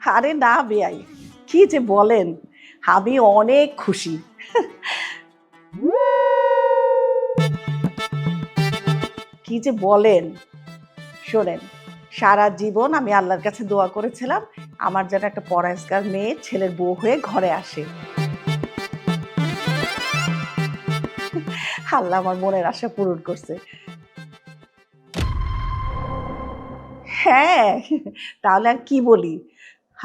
আরে না বেয়াই, কি যে বলেন, আমি অনেক খুশি। কি যে বলেন, শোনেন, সারা জীবন আমি আল্লাহর কাছে দোয়া করেছিলাম আমার যেন একটা পরহেজগার মেয়ে ছেলের বউ হয়ে ঘরে আসে। আল্লাহ আমার মনের আশা পূরণ করছে। হ্যাঁ, তাহলে আর কি বলি,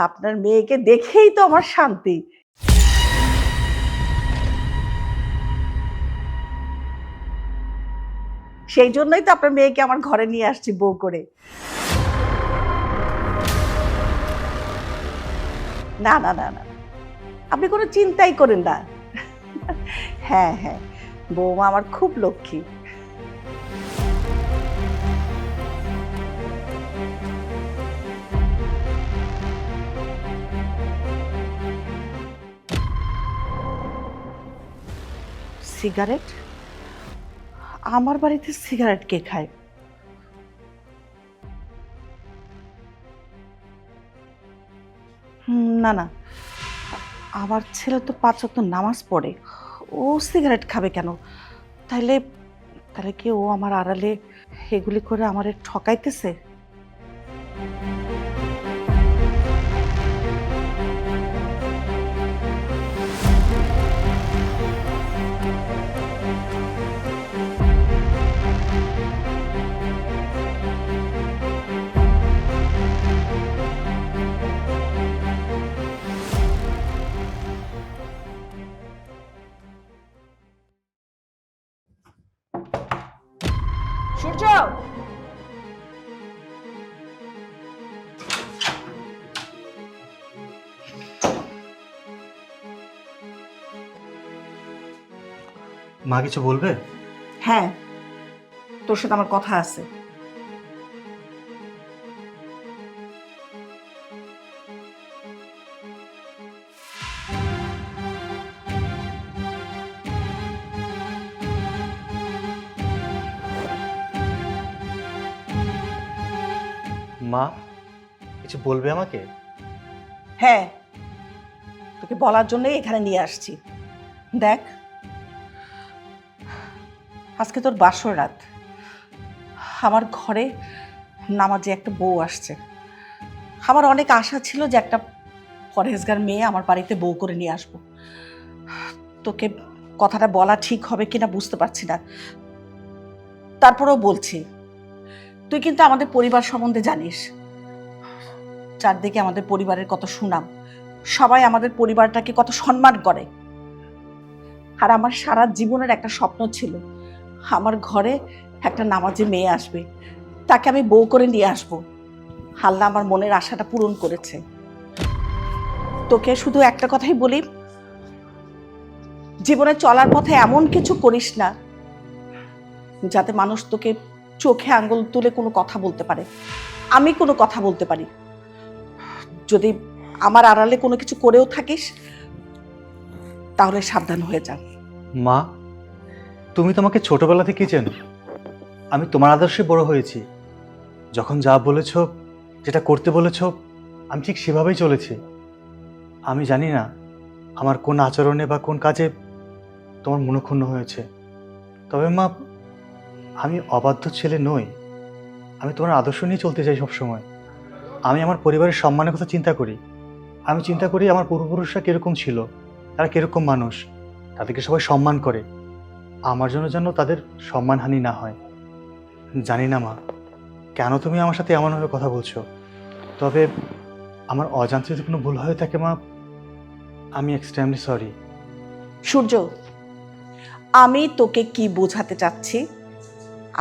আপনার মেয়েকে দেখেই তো আমার শান্তি। সেই জন্যই তো আপনার মেয়েকে আমার ঘরে নিয়ে আসছি বউ করে। না না না না, আপনি কোনো চিন্তাই করেন না। হ্যাঁ হ্যাঁ, বৌমা আমার খুব লক্ষ্মী। সিগারেট? আমার বাড়িতে সিগারেট কে খায়? না না, আমার ছেলে তো ৫ ওয়াক্ত নামাজ পড়ে, ও সিগারেট খাবে কেন? তাইলে তাহলে কি ও আমার আড়ালে এগুলি করে আমারে ঠকাইতেছে? সূর্য, মা কিছু বলবে? হ্যাঁ, তোর সাথে আমার কথা আছে। মা কিছু বলবে আমাকে? হ্যাঁ, তোকে বলার জন্যই এখানে নিয়ে আসছি। দেখ, আজকে তোর বাসর রাত, আমার ঘরে নামাজে একটা বউ আসছে। আমার অনেক আশা ছিল যে একটা পরহেজগার মেয়ে আমার বাড়িতে বউ করে নিয়ে আসবো। তোকে কথাটা বলা ঠিক হবে কিনা বুঝতে পারছি না, তারপরেও বলছি। তুই কিন্তু আমাদের পরিবার সম্বন্ধে জানিস, চারদিকে আমাদের পরিবারের কত সুনাম, সবাই আমাদের পরিবারটাকে কত সম্মান করে। আর আমার সারা জীবনের একটা স্বপ্ন ছিল আমার ঘরে একটা নামাজি মেয়ে আসবে, তাকে আমি বউ করে নিয়ে আসবো। আল্লাহ আমার মনের আশাটা পূরণ করেছে। তোকে শুধু একটা কথাই বলি, জীবনে চলার পথে এমন কিছু করিস না যাতে মানুষ তোকে চোখে আঙ্গুল তুলে কোনো কথা বলতে পারে, আমি কোনো কথা বলতে পারি। যদি আমার আড়ালে কোনো কিছু করেও থাকিস তাহলে সাবধান হয়ে যা। মা তুমি তো আমাকে ছোটবেলা থেকেই চেনো, আমি তোমার আদর্শে বড় হয়েছি। যখন যা বলেছ, যেটা করতে বলেছ, আমি ঠিক সেভাবেই চলেছি। আমি জানি না আমার কোন আচরণে বা কোন কাজে তোমার মনক্ষুণ্ণ হয়েছে। তবে মা, আমি অবাধ্য ছেলে নই। আমি তোমার আদর্শ নিয়ে চলতে চাই সবসময়। আমি আমার পরিবারের সম্মানের কথা চিন্তা করি। আমি চিন্তা করি আমার পূর্বপুরুষরা কিরকম ছিল, তারা কিরকম মানুষ, তাদেরকে সবাই সম্মান করে। আমার জন্য যেন তাদের সম্মানহানি না হয়। জানি না মা, কেন তুমি আমার সাথে এমনভাবে কথা বলছো। তবে আমার অজান্তে যদি কোনো ভুল হয়ে থাকে মা, আমি এক্সট্রিমলি সরি। সূর্য, আমি তোকে কি বোঝাতে চাচ্ছি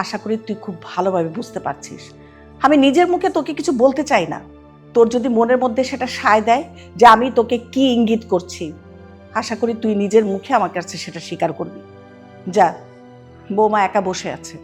আশা করি তুই খুব ভালোভাবে বুঝতে পারছিস। আমি নিজের মুখে তোকে কিছু বলতে চাই না, তোর যদি মনের মধ্যে সেটা সায় দেয় যে আমি তোকে কি ইঙ্গিত করছি, আশা করি তুই নিজের মুখে আমার কাছে সেটা স্বীকার করবি। যা, বৌমা একা বসে আছে।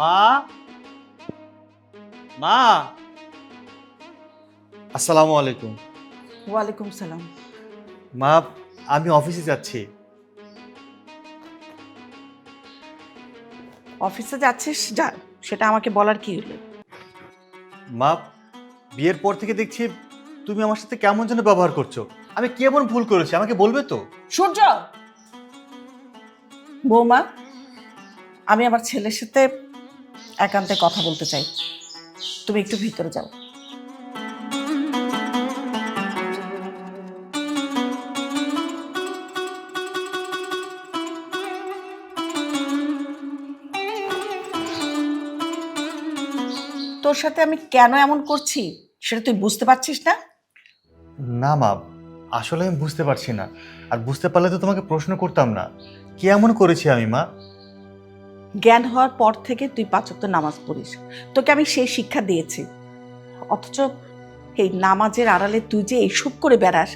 মা, মা, আসসালামু আলাইকুম। ওয়ালাইকুম সালাম। মা, আমি অফিসে যাচ্ছি। অফিসে যাচ্ছিস, যা, সেটা আমাকে বলার কি হলো? মা, বিয়ের পর থেকে দেখছি তুমি আমার সাথে কেমন যেন ব্যবহার করছো। আমি কি এমন ভুল করেছি আমাকে বলবে তো? সূর্য, বৌমা, আমি আমার ছেলের সাথে একান্তে কথা বলতে চাই, তুমি একটু ভিতরে যাও। তোর সাথে আমি কেন এমন করছি সেটা তুই বুঝতে পারছিস না? না মা, আসলে আমি বুঝতে পারছি না। আর বুঝতে পারলে তো তোমাকে প্রশ্ন করতাম না। কি এমন করেছি আমি মা? জ্ঞান হওয়ার পর থেকে তুই 5 ওয়াক্ত নামাজ পড়িস, তোকে আমি সেই শিক্ষা দিয়েছি, অথচ এই নামাজের আড়ালে তুই যে এইসব করে বেড়াস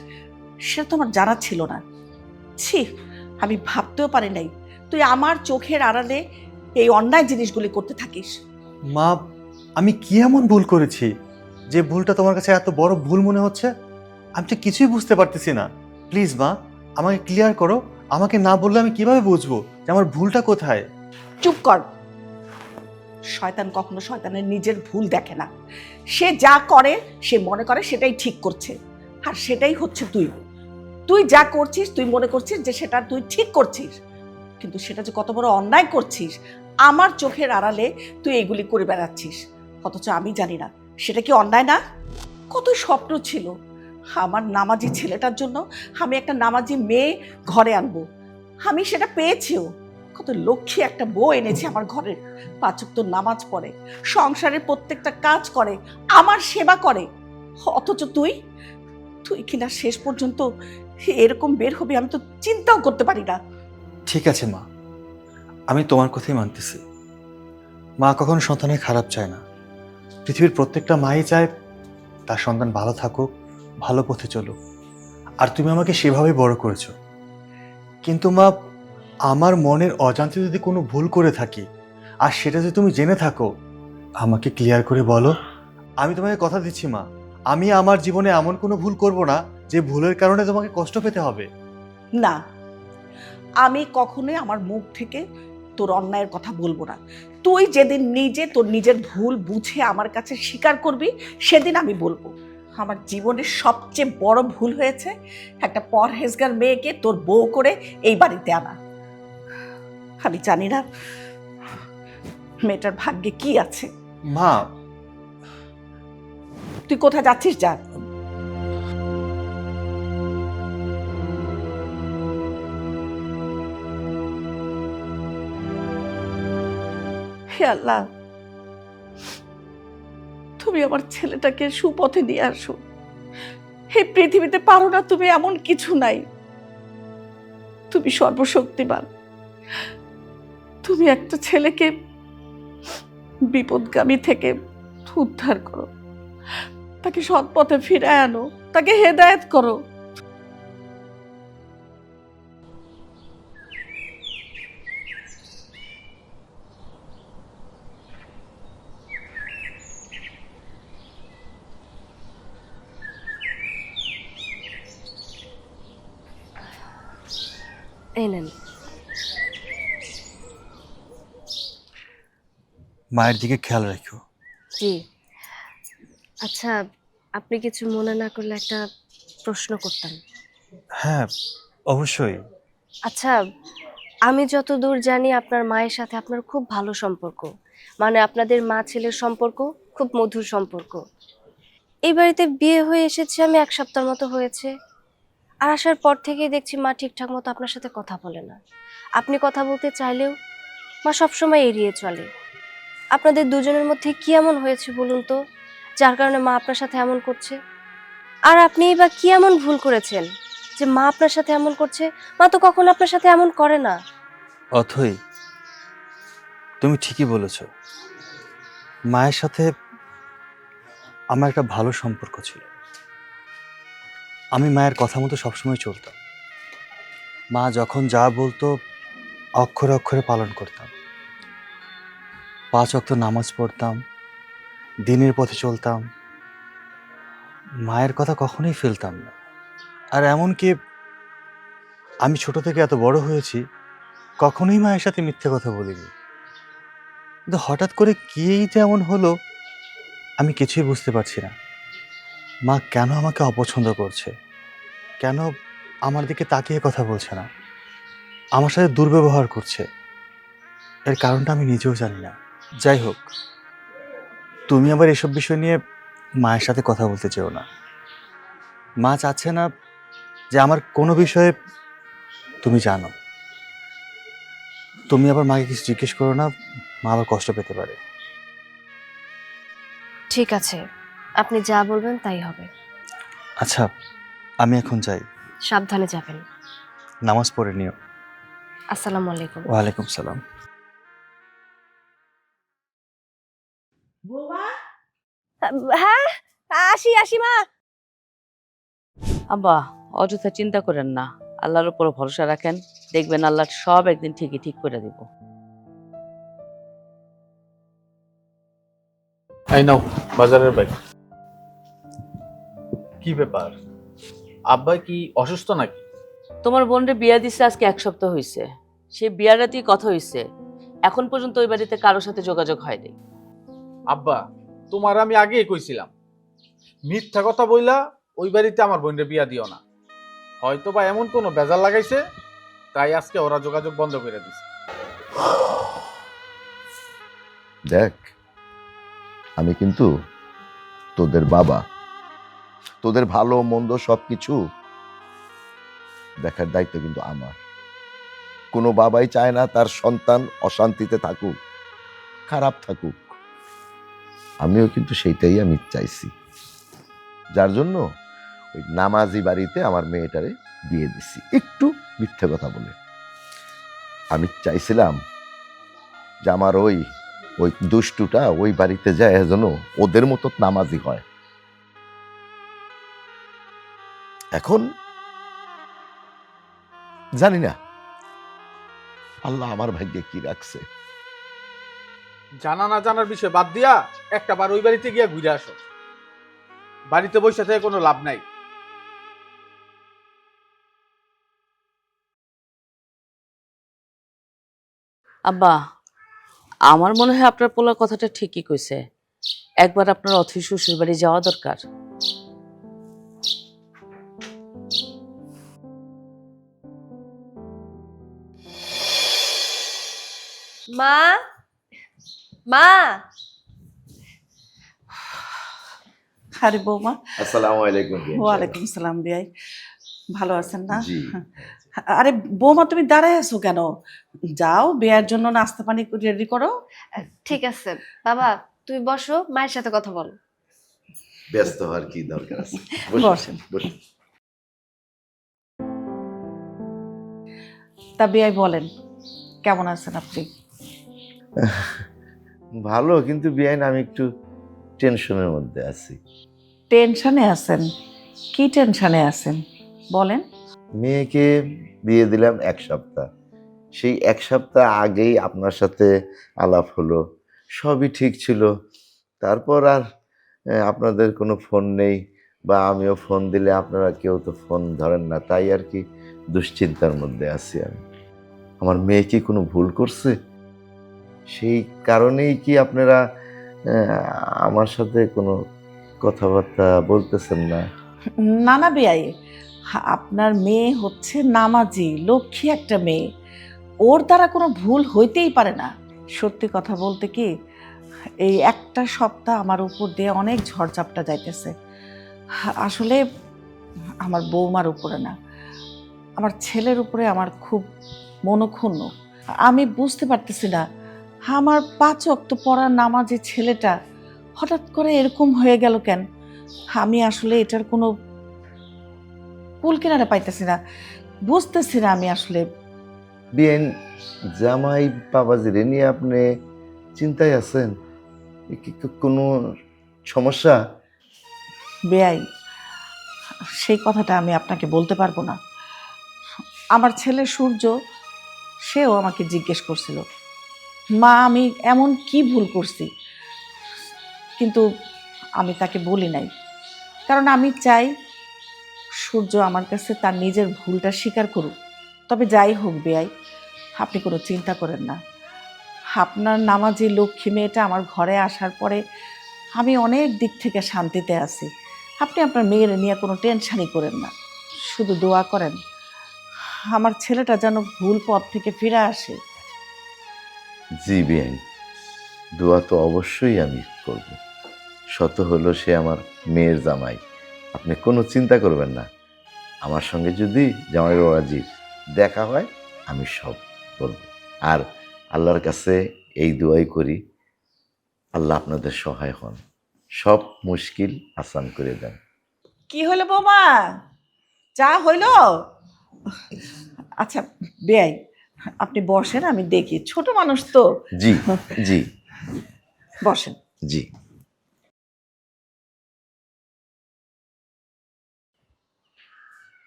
সেটা তো আমার জানা ছিল না। ছি, আমি ভাবতেও পারি নাই তুই আমার চোখের আড়ালে এই অন্যায় জিনিসগুলি করতে থাকিস। মা, আমি কি এমন ভুল করেছি যে ভুলটা তোমার কাছে এত বড় ভুল মনে হচ্ছে? আমি তো কিছুই বুঝতে পারতেছি না। প্লিজ মা, আমাকে ক্লিয়ার করো। আমাকে না বললে আমি কিভাবে বুঝবো যে আমার ভুলটা কোথায়? চুপ কর। শয়তান কখনো শয়তানের নিজের ভুল দেখে না। সে যা করে সে মনে করে সেটাই ঠিক করছে, আর সেটাই হচ্ছে তুই। তুই যা করছিস তুই মনে করছিস যে সেটা তুই ঠিক করছিস, কিন্তু সেটা যে কত বড় অন্যায় করছিস আমার চোখের আড়ালে তুই এগুলি করে বেড়াচ্ছিস, অথচ আমি জানি না সেটা কি অন্যায় না। কত স্বপ্ন ছিল আমার নামাজি ছেলেটার জন্য, আমি একটা নামাজি মেয়ে ঘরে আনবো, আমি সেটা পেয়েছিও। কত লক্ষ্মী একটা বউ এনেছি আমার ঘরে, 5 ওয়াক্ত নামাজ পড়ে, সংসারের প্রত্যেকটা কাজ করে, আমার সেবা করে, অথচ তুই তুই কিনা শেষ পর্যন্ত এরকম বের হবি আমি তো চিন্তাও করতে পারি না। ঠিক আছে মা, আমি তোমার কথাই মানতেছি। মা কখনো সন্তানের খারাপ চায় না। পৃথিবীর প্রত্যেকটা মাই চায় তার সন্তান ভালো থাকুক, ভালো পথে চলুক। আর তুমি আমাকে সেভাবেই বড় করেছো। কিন্তু মা, আমার মনের অজান্তে যদি কোনো ভুল করে থাকি, আর সেটা যদি তুমি জেনে থাকো, আমাকে ক্লিয়ার করে বলো। আমি তোমাকে কথা দিচ্ছি মা, আমি আমার জীবনে এমন কোনো ভুল করব না যে ভুলের কারণে তোমাকে কষ্ট পেতে হবে। না, আমি কখনোই আমার মুখ থেকে তোর অন্যায়ের কথা বলবো না। তুই যেদিন নিজে তোর নিজের ভুল বুঝে আমার কাছে স্বীকার করবি সেদিন আমি বলবো। আমার জীবনের সবচেয়ে বড় ভুল হয়েছে একটা পরহেজগার মেয়েকে তোর বউ করে এই বাড়িতে আনা। আমি জানি না মেয়েটার ভাগ্যে কি আছে। মা, তুই কোথায় যাচ্ছিস? যা। হে আল্লাহ, তুমি আমার ছেলেটাকে সুপথে নিয়ে আসো। এই পৃথিবীতে পারো না তুমি এমন কিছু নাই। তুমি সর্বশক্তিমান। তুমি একটা ছেলেকে বিপদগামী থেকে উদ্ধার করো, তাকে সৎ পথে ফিরায় আনো, তাকে হেদায়েত করো। এই নেন। মায়ের দিকে খেয়াল রাখো। জি। আচ্ছা, আপনি কিছু মনে না করলে একটা প্রশ্ন করতাম। হ্যাঁ, অবশ্যই। আচ্ছা, আমি যতদূর জানি আপনার মায়ের সাথে আপনার খুব ভালো সম্পর্ক, মানে আপনাদের মা ছেলের সম্পর্ক খুব মধুর সম্পর্ক। এই বাড়িতে বিয়ে হয়ে এসেছি আমি 1 সপ্তাহ মতো হয়েছে, আর আসার পর থেকেই দেখছি মা ঠিকঠাক মতো আপনার সাথে কথা বলে না। আপনি কথা বলতে চাইলেও মা সবসময় এড়িয়ে চলে। আপনাদের দুজনের মধ্যে কি এমন হয়েছে বলুন তো, যার কারণে মা আপনার সাথে এমন করছে? আর আপনি বা কি এমন ভুল করেছেন যে মা আপনার সাথে এমন করছে? মা তো কখনো আপনার সাথে এমন করে না। অথই, তুমি ঠিকই বলেছ। মায়ের সাথে আমার একটা ভালো সম্পর্ক ছিল। আমি মায়ের কথা মতো সবসময় চলতাম। মা যখন যা বলতো অক্ষরে অক্ষরে পালন করতাম। 5 ওয়াক্ত নামাজ পড়তাম, দিনের পথে চলতাম, মায়ের কথা কখনোই ফেলতাম না। আর এমনকি আমি ছোট থেকে এত বড় হয়েছি, কখনোই মায়ের সাথে মিথ্যে কথা বলিনি। কিন্তু হঠাৎ করে কী যে এমন হলো, আমি কিছুই বুঝতে পারছি না। মা কেন আমাকে অপছন্দ করছে, কেন আমার দিকে তাকিয়ে কথা বলছে না, আমার সাথে দুর্ব্যবহার করছে, এর কারণটা আমি নিজেও জানি না। যাই হোক, তুমি আবার এসব বিষয় নিয়ে মায়ের সাথে কথা বলতে চেও না। মা চাচ্ছে না যে আমার কোনো বিষয়ে তুমি জানো। তুমি আবার মাকে কিছু জিজ্ঞেস করো না, মা আবার কষ্ট পেতে পারে। ঠিক আছে, আপনি যা বলবেন তাই হবে। আচ্ছা, আমি এখন যাই। সাবধানে যাবেন। নামাজ পড়ে নিও। আসসালামু আলাইকুম। ওয়ালাইকুম সালাম। বৌমা, হ্যাঁ, আসি আসি মা। আব্বা, অযথা চিন্তা করেন না, আল্লাহর উপর ভরসা রাখেন, দেখবেন আল্লাহ সব একদিন ঠিকই ঠিক করে দিব। এই নাও বাজারের ব্যাগ। কি ব্যাপার, আব্বা কি অসুস্থ নাকি? তোমার বোনরে বিয়া দিছে আজকে 1 সপ্তাহ হয়েছে। সে বিয়ার রাতেই কথা হয়েছে, এখন পর্যন্ত ওই বাড়িতে কারোর সাথে যোগাযোগ হয়নি। আব্বা, তোমার আমি আগেই কইছিলাম, মিথ্যা কথা বইলা ওই বাড়িতে আমার বোনের বিয়া দিও না। হয়তো বা এমন কোনো বেজাল লাগাইছে, তাই আজকে ওরা যোগাযোগ বন্ধ করে দিছে। দেখ, আমি কিন্তু তোদের বাবা, তোদের ভালো মন্দ সবকিছু দেখার দায়িত্ব কিন্তু আমার। কোনো বাবাই চায় না তার সন্তান অশান্তিতে থাকুক, খারাপ থাকুক। আমিও কিন্তু সেইটাই আমি চাইছি, যার জন্য ওই নামাজি বাড়িতে আমার মেয়েটারে বিয়ে দিছি, একটু মিথ্যে কথা বলে। আমি চাইছিলাম যে আমার ওই দুষ্টুটা ওই বাড়িতে যায় যেন ওদের মতো নামাজি হয়। এখন জানি না আল্লাহ আমার ভাগ্যে কি রাখছে। জানা না জানার বিষয় বাদ দিয়া একটা বার ওই বাড়িতে গিয়া ঘুরে আসো। বাড়িতে বসে থেকে কোনো লাভ নাই। আব্বা, আমার মনে হয় আপনার পোলার কথাটা ঠিকই কইছে, একবার আপনার অথৈ শ্বশুর বাড়ি যাওয়া দরকার। মা, মা। আরে বৌমা, আসসালামু আলাইকুম। ওয়ালাইকুম সালাম। বিয়াই, ভালো আছেন না? জি। আরে বৌমা, তুমি দাঁড়ায় আছো কেন? যাও, বিয়ার জন্য নাস্তা পানি রেডি করো। ঠিক আছে বাবা, তুমি বসো, মায়ের সাথে কথা বলো। ব্যস্ত হওয়ার কি দরকার আছে? বসেন। বসুন। তা বিয়াই বলেন, কেমন আছেন আপনি? ভালো, কিন্তু বিয়াইন আমি একটু টেনশনের মধ্যে আছি। টেনশনে আছেন? কি টেনশনে আছেন বলেন। মেয়েকে বিয়ে দিলাম 1 সপ্তাহ, সেই 1 সপ্তাহ আগেই আপনার সাথে আলাপ হলো, সবই ঠিক ছিল। তারপর আর আপনাদের কোনো ফোন নেই, বা আমিও ফোন দিলে আপনারা কেউ তো ফোন ধরেন না, তাই আর কি দুশ্চিন্তার মধ্যে আছি আমি। আমার মেয়ে কি কোনো ভুল করছে? সেই কারণেই কি আপনারা আমার সাথে কোনো কথাবার্তা বলতেছেন না? না না বিয়াই, আপনার মেয়ে হচ্ছে নামাজি, লক্ষ্মী একটা মেয়ে, ওর দ্বারা কোনো ভুল হইতেই পারে না। সত্যি কথা বলতে কি, এই একটা সপ্তাহ আমার উপর দিয়ে অনেক ঝড়ঝাপটা যাইতেছে। আসলে আমার বৌমার উপরে না, আমার ছেলের উপরে আমার খুব মনক্ষুণ্ণ। আমি বুঝতে পারতেছি না, আমার 5 ওয়াক্ত পড়ার নামাজি ছেলেটা হঠাৎ করে এরকম হয়ে গেল কেন। আমি আসলে এটার কোনো কুল কিনারা পাইতেছি না, বুঝতেছি না আমি আসলে। বিয়েন, জামাই বাবাজিরে নিয়ে আপনি চিন্তায় আছেন? কি কোনো সমস্যা? বেয়াই, সেই কথাটা আমি আপনাকে বলতে পারবো না। আমার ছেলে সূর্য, সেও আমাকে জিজ্ঞেস করছিল মা আমি এমন কি ভুল করছি, কিন্তু আমি তাকে বলি নাই, কারণ আমি চাই সূর্য আমার কাছে তার নিজের ভুলটা স্বীকার করুক। তবে যাই হোক বেয়াই, আপনি কোনো চিন্তা করেন না। আপনার নামাজি লক্ষ্মী মেয়েটা আমার ঘরে আসার পরে আমি অনেক দিক থেকে শান্তিতে আছি। আপনি আপনার মেয়ের নিয়ে কোনো টেনশনই করেন না, শুধু দোয়া করেন আমার ছেলেটা যেন ভুল পথ থেকে ফিরে আসে। জি বিয়ান, দোয়া তো অবশ্যই আমি করব। শত হলো সে আমার মেয়ের জামাই, আপনি কোনো চিন্তা করবেন না। আমার সঙ্গে যদি জামাই বাবাজির দেখা হয় আমি সব বলব। আর আল্লাহর কাছে এই দোয়াই করি, আল্লাহ আপনাদের সহায় হন, সব মুশকিল আসান করে দেন। কি হলো বৌমা, চা হইল? আচ্ছা বেয়াই, আপনি বসেন, আমি দেখি, ছোট মানুষ তো। জি জি বসেন। জি।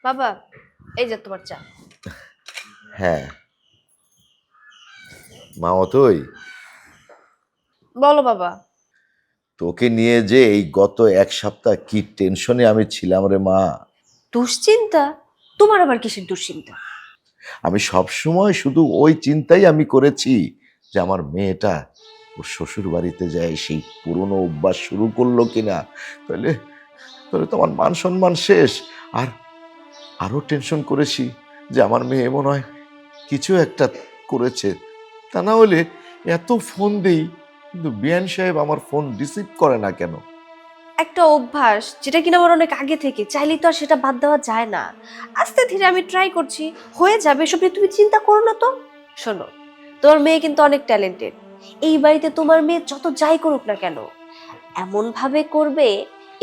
বাবা, এই যে তোমার চা। হ্যাঁ মা, অতই বলো বাবা। তোকে নিয়ে যে এই গত এক সপ্তাহ কি টেনশনে আমি ছিলাম রে মা। দুশ্চিন্তা? তোমার আবার কিসের দুশ্চিন্তা? আমি সব সময় শুধু ওই চিন্তাই আমি করেছি যে আমার মেয়েটা ওর শ্বশুর বাড়িতে যায় সেই পুরনো অভ্যাস শুরু করলো কিনা, তাহলে তাহলে তো আমার মান সম্মান শেষ। আর আরো টেনশন করেছি যে আমার মেয়ে মনে হয় কিছু একটা করেছে, তা না হলে এত ফোন দেই কিন্তু বিয়ান সাহেব আমার ফোন রিসিভ করে না কেন? একটা অভ্যাস যেটা কিনা আমার অনেক আগে থেকে, চাইলেই তো আর সেটা বাদ দেওয়া যায় না। আস্তে ধীরে আমি ট্রাই করছি, হয়ে যাবে, এসব নিয়ে তুমি চিন্তা করো না তো। শোনো, তোমার মেয়ে কিন্তু অনেক ট্যালেন্টেড। এই বাড়িতে তোমার মেয়ে যত যাই করুক না কেন, এমন ভাবে করবে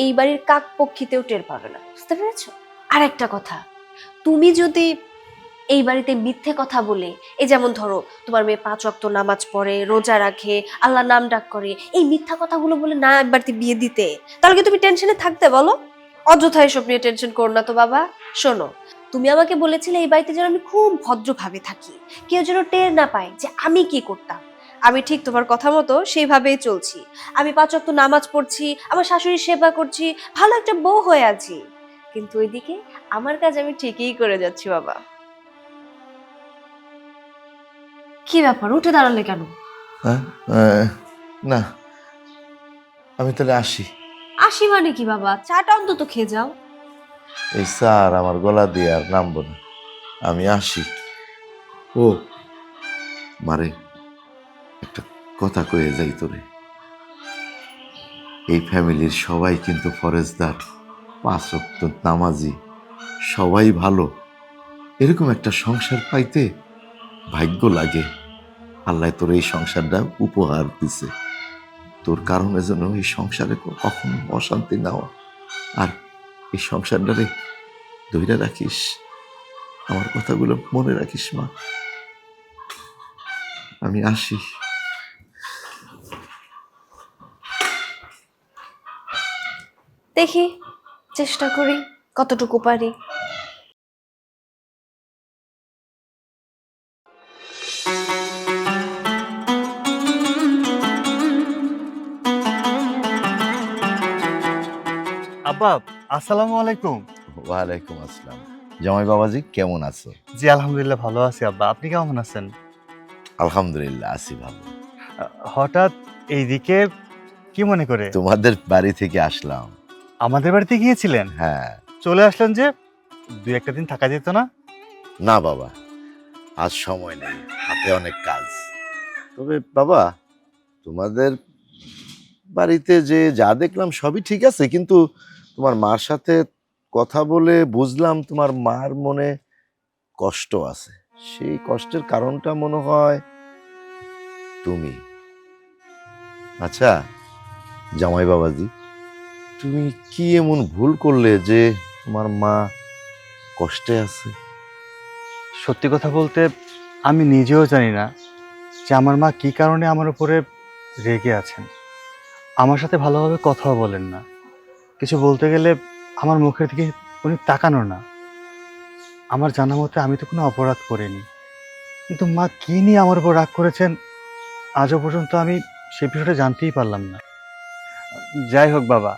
এই বাড়ির কাক পক্ষীতেও টের পাবে না, বুঝতে পেরেছো? আর একটা কথা, তুমি যদি এই বাড়িতে মিথ্যে কথা বলে, এই যেমন ধরো তোমার মেয়ে 5 ওয়াক্ত নামাজ পড়ে, রোজা রাখে, আল্লাহ নাম ডাক করে, এই মিথ্যা কথাগুলো বলে না এক বাড়িতে বিয়ে দিতে, তাহলে কি তুমি টেনশনে থাকতে বলো? অযথা এসব নিয়ে টেনশন করো না তো বাবা। শোনো, তুমি আমাকে বলেছিলে এই বাড়িতে যেন আমি খুব ভদ্রভাবে থাকি, কেউ যেন টের না পায় যে আমি কি করতাম। আমি ঠিক তোমার কথা মতো সেইভাবেই চলছি। আমি 5 ওয়াক্ত নামাজ পড়ছি, আমার শাশুড়ির সেবা করছি, ভালো একটা বউ হয়ে আছি, কিন্তু ওইদিকে আমার কাজ আমি ঠিকই করে যাচ্ছি বাবা। কি ব্যাপার, উঠে দাঁড়ালে কেন? হ্যাঁ না, আমি তাহলে আসি। আসি মানে কি বাবা, চাটা অন্তত খেয়ে যাও। এই স্যার আমার গলা দিয়ে আর নামবো না, আমি আসি। ও মারে, একটা কথা কয়ে যাই তোরে, এই ফ্যামিলির সবাই কিন্তু ফরেজদার, 5 ওয়াক্ত নামাজি, সবাই ভালো। এরকম একটা সংসার পাইতে ভাগ্য লাগে। আল্লাহ তোর এই সংসারটা উপহার দিছে, তোর কারণে যেন এই সংসারে কখনো অশান্তি না হয়। আর এই সংসারটারে ধইরা রাখিস, আমার কথাগুলো মনে রাখিস মা। আমি আসি। দেখি, চেষ্টা করি কতটুকু পারি। আব্বা, আসসালামু আলাইকুম। ওয়ালাইকুম আসসালাম। জামাই বাবাজি কেমন আছো? জি আলহামদুলিল্লাহ ভালো আছি আব্বা, আপনি কেমন আছেন? আলহামদুলিল্লাহ আছি ভালো। হঠাৎ এইদিকে কি মনে করে? তোমাদের বাড়ি থেকে আসলাম। আমাদের বাড়িতে গিয়েছিলেন? হ্যাঁ। চলে আসলেন যে, 2-1 দিন থাকা যেত না? না বাবা, আজ সময় নেই, হাতে অনেক কাজ। তবে বাবা, তোমাদের বাড়িতে যে যা দেখলাম সবই ঠিক আছে, কিন্তু তোমার মার সাথে কথা বলে বুঝলাম তোমার মার মনে কষ্ট আছে। সেই কষ্টের কারণটা মনে হয় তুমি। আচ্ছা জামাই বাবাজি, তুমি কি এমন ভুল করলে যে তোমার মা কষ্টে আছে? সত্যি কথা বলতে আমি নিজেও জানি না যে আমার মা কি কারণে আমার উপরে রেগে আছেন। আমার সাথে ভালোভাবে কথাও বলেন না, কিছু বলতে গেলে আমার মুখের দিকে উনি তাকানো না। আমার জানা মতে আমি তো কোনো অপরাধ করিনি, কিন্তু মা কি নিয়ে আমার উপর রাগ করেছেন আজও পর্যন্ত আমি সে বিষয়টা জানতেই পারলাম না। যাই হোক বাবা,